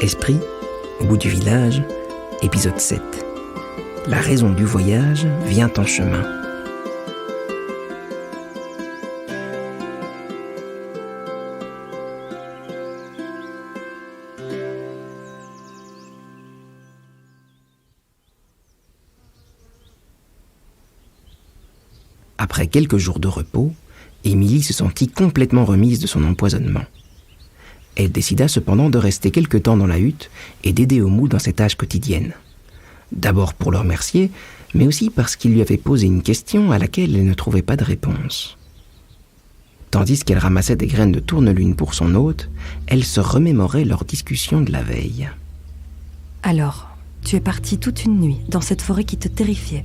Esprit, au bout du village, épisode 7. La raison du voyage vient en chemin. Après quelques jours de repos, Émilie se sentit complètement remise de son empoisonnement. Elle décida cependant de rester quelque temps dans la hutte et d'aider Omu dans ses tâches quotidiennes. D'abord pour le remercier, mais aussi parce qu'il lui avait posé une question à laquelle elle ne trouvait pas de réponse. Tandis qu'elle ramassait des graines de tourne-lune pour son hôte, elle se remémorait leur discussion de la veille. Alors, tu es partie toute une nuit dans cette forêt qui te terrifiait,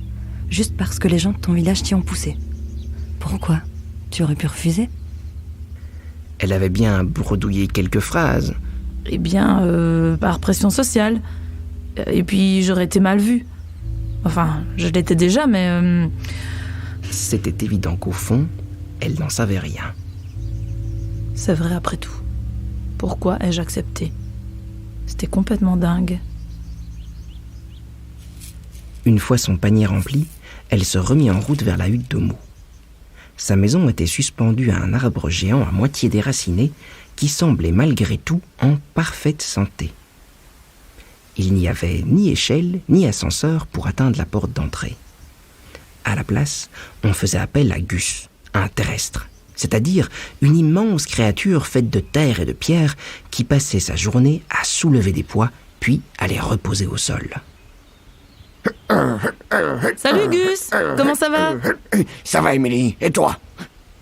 juste parce que les gens de ton village t'y ont poussé. Pourquoi ? Tu aurais pu refuser ? Elle avait bien bredouillé quelques phrases. Eh bien, par pression sociale. Et puis, j'aurais été mal vue. Enfin, je l'étais déjà, mais... C'était évident qu'au fond, elle n'en savait rien. C'est vrai après tout. Pourquoi ai-je accepté ? C'était complètement dingue. Une fois son panier rempli, elle se remit en route vers la hutte d'Omu. Sa maison était suspendue à un arbre géant à moitié déraciné qui semblait malgré tout en parfaite santé. Il n'y avait ni échelle ni ascenseur pour atteindre la porte d'entrée. À la place, on faisait appel à Gus, un terrestre, c'est-à-dire une immense créature faite de terre et de pierre qui passait sa journée à soulever des poids puis à les reposer au sol. Salut Gus, comment ça va ? Ça va, Émilie, et toi ?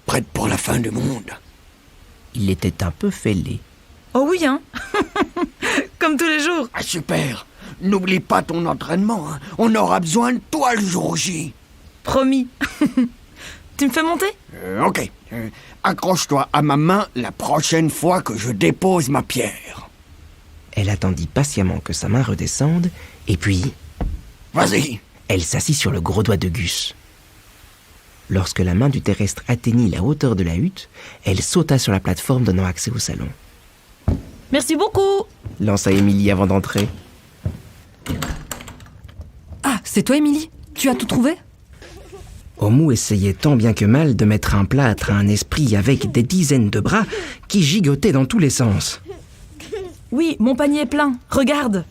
Prête pour la fin du monde ? Il était un peu fêlé. Oh oui, hein. Comme tous les jours. Ah, super. N'oublie pas ton entraînement, hein. On aura besoin de toi le jour J. Promis. Tu me fais monter ? Ok. Accroche-toi à ma main la prochaine fois que je dépose ma pierre. Elle attendit patiemment que sa main redescende, et puis... Vas-y. Elle s'assit sur le gros doigt de Gus. Lorsque la main du terrestre atteignit la hauteur de la hutte, elle sauta sur la plateforme donnant accès au salon. Merci beaucoup, lança Émilie avant d'entrer. Ah, c'est toi, Émilie ? Tu as tout trouvé ? Omu essayait tant bien que mal de mettre un plâtre à un esprit avec des dizaines de bras qui gigotaient dans tous les sens. Oui, mon panier est plein, regarde.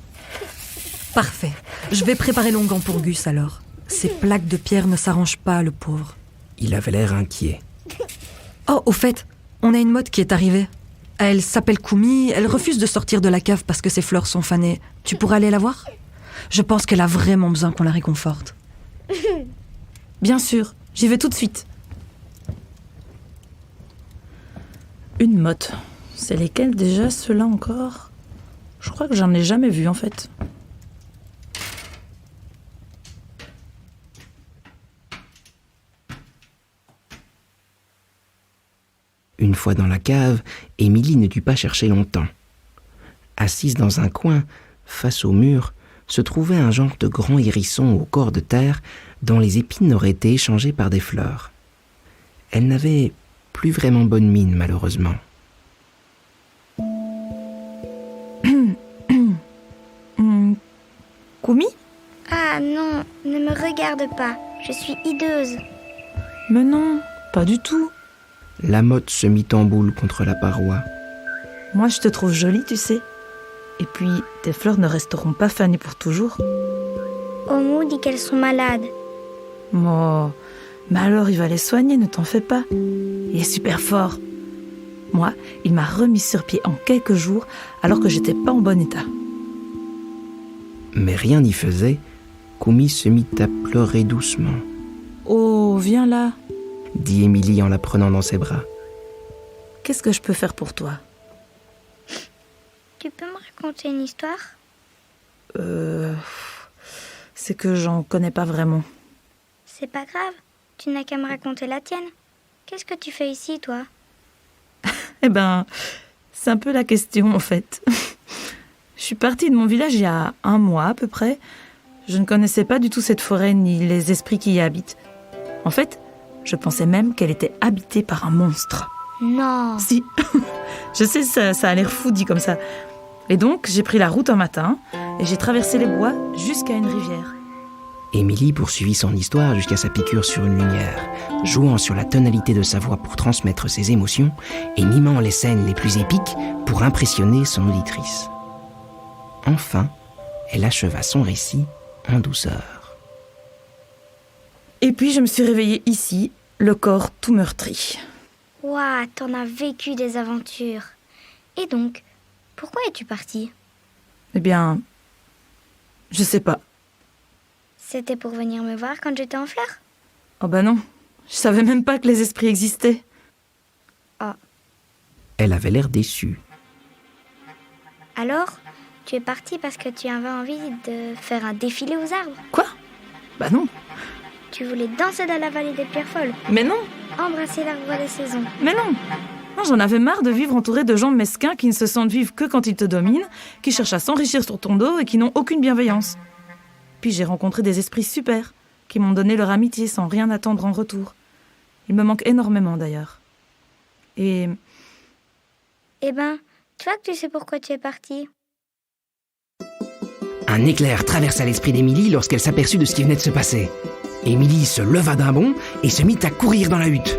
Parfait. Je vais préparer l'onguent pour Gus alors. Ces plaques de pierre ne s'arrangent pas, le pauvre. Il avait l'air inquiet. Oh, au fait, on a une motte qui est arrivée. Elle s'appelle Koumi, elle refuse de sortir de la cave parce que ses fleurs sont fanées. Tu pourrais aller la voir ? Je pense qu'elle a vraiment besoin qu'on la réconforte. Bien sûr, j'y vais tout de suite. Une motte. C'est lesquelles déjà, ceux-là encore ? Je crois que j'en ai jamais vu en fait. Une fois dans la cave, Émilie ne dut pas chercher longtemps. Assise dans un coin, face au mur, se trouvait un genre de grand hérisson au corps de terre dont les épines auraient été échangées par des fleurs. Elle n'avait plus vraiment bonne mine, malheureusement. Koumi ? Ah non, ne me regarde pas, je suis hideuse. Mais non, pas du tout. La motte se mit en boule contre la paroi. Moi, je te trouve jolie, tu sais. Et puis, tes fleurs ne resteront pas fanées pour toujours. Omu dit qu'elles sont malades. Oh, mais alors il va les soigner, ne t'en fais pas. Il est super fort. Moi, il m'a remis sur pied en quelques jours alors que j'étais pas en bon état. Mais rien n'y faisait, Koumi se mit à pleurer doucement. Oh, viens là. Dit Émilie en la prenant dans ses bras. Qu'est-ce que je peux faire pour toi ? Tu peux me raconter une histoire ? C'est que j'en connais pas vraiment. C'est pas grave, tu n'as qu'à me raconter la tienne. Qu'est-ce que tu fais ici, toi ? Eh ben, c'est un peu la question en fait. Je suis partie de mon village il y a 1 mois à peu près. Je ne connaissais pas du tout cette forêt ni les esprits qui y habitent. En fait, je pensais même qu'elle était habitée par un monstre. Non. Si, je sais, ça a l'air fou dit comme ça. Et donc, j'ai pris la route un matin et j'ai traversé les bois jusqu'à une rivière. Émilie poursuivit son histoire jusqu'à sa piqûre sur une lumière, jouant sur la tonalité de sa voix pour transmettre ses émotions et mimant les scènes les plus épiques pour impressionner son auditrice. Enfin, elle acheva son récit en douceur. Et puis, je me suis réveillée ici, le corps tout meurtri. Ouah, t'en as vécu des aventures. Et donc, pourquoi es-tu partie? Eh bien, je sais pas. C'était pour venir me voir quand j'étais en fleurs? Oh bah non, je savais même pas que les esprits existaient. Elle avait l'air déçue. Alors, tu es partie parce que tu avais envie de faire un défilé aux arbres? Quoi? Bah non. Tu voulais danser dans la vallée des pierres folles? Mais non, Embrasser l'arbre des saisons? mais non. Non, j'en avais marre de vivre entourée de gens mesquins qui ne se sentent vivre que quand ils te dominent, qui cherchent à s'enrichir sur ton dos et qui n'ont aucune bienveillance. Puis j'ai rencontré des esprits super, qui m'ont donné leur amitié sans rien attendre en retour. Ils me manquent énormément d'ailleurs. Et Eh ben, tu vois que tu sais pourquoi tu es partie? Un éclair traversa l'esprit d'Émilie lorsqu'elle s'aperçut de ce qui venait de se passer. Émilie se leva d'un bond et se mit à courir dans la hutte.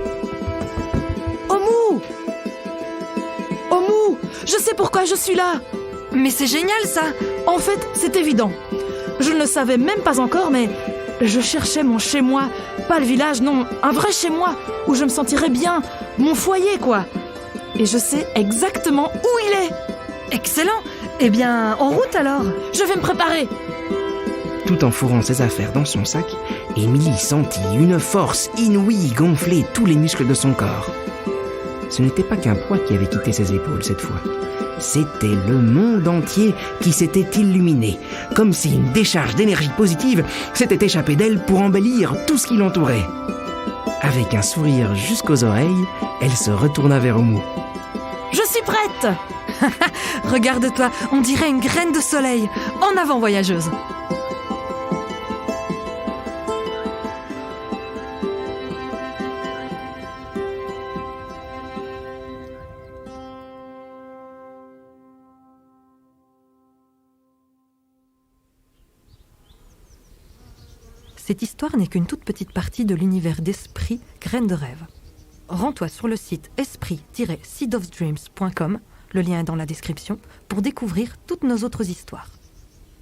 Omu! Omu! Je sais pourquoi je suis là! Mais c'est génial ça! En fait, c'est évident. Je ne le savais même pas encore, mais je cherchais mon chez-moi. Pas le village, non, un vrai chez-moi, où je me sentirais bien. Mon foyer, quoi. Et je sais exactement où il est. Excellent! Eh bien, en route alors! Je vais me préparer. Tout en fourrant ses affaires dans son sac, Émilie sentit une force inouïe gonfler tous les muscles de son corps. Ce n'était pas qu'un poids qui avait quitté ses épaules cette fois. C'était le monde entier qui s'était illuminé, comme si une décharge d'énergie positive s'était échappée d'elle pour embellir tout ce qui l'entourait. Avec un sourire jusqu'aux oreilles, elle se retourna vers Omu. Je suis prête. Regarde-toi, on dirait une graine de soleil. En avant, voyageuse! Cette histoire n'est qu'une toute petite partie de l'univers d'Esprit, Graines de rêve. Rends-toi sur le site esprit-seedofdreams.com, le lien est dans la description, pour découvrir toutes nos autres histoires.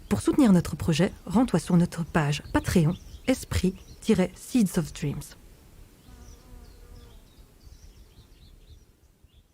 Pour soutenir notre projet, rends-toi sur notre page Patreon, Esprit-Seeds of Dreams.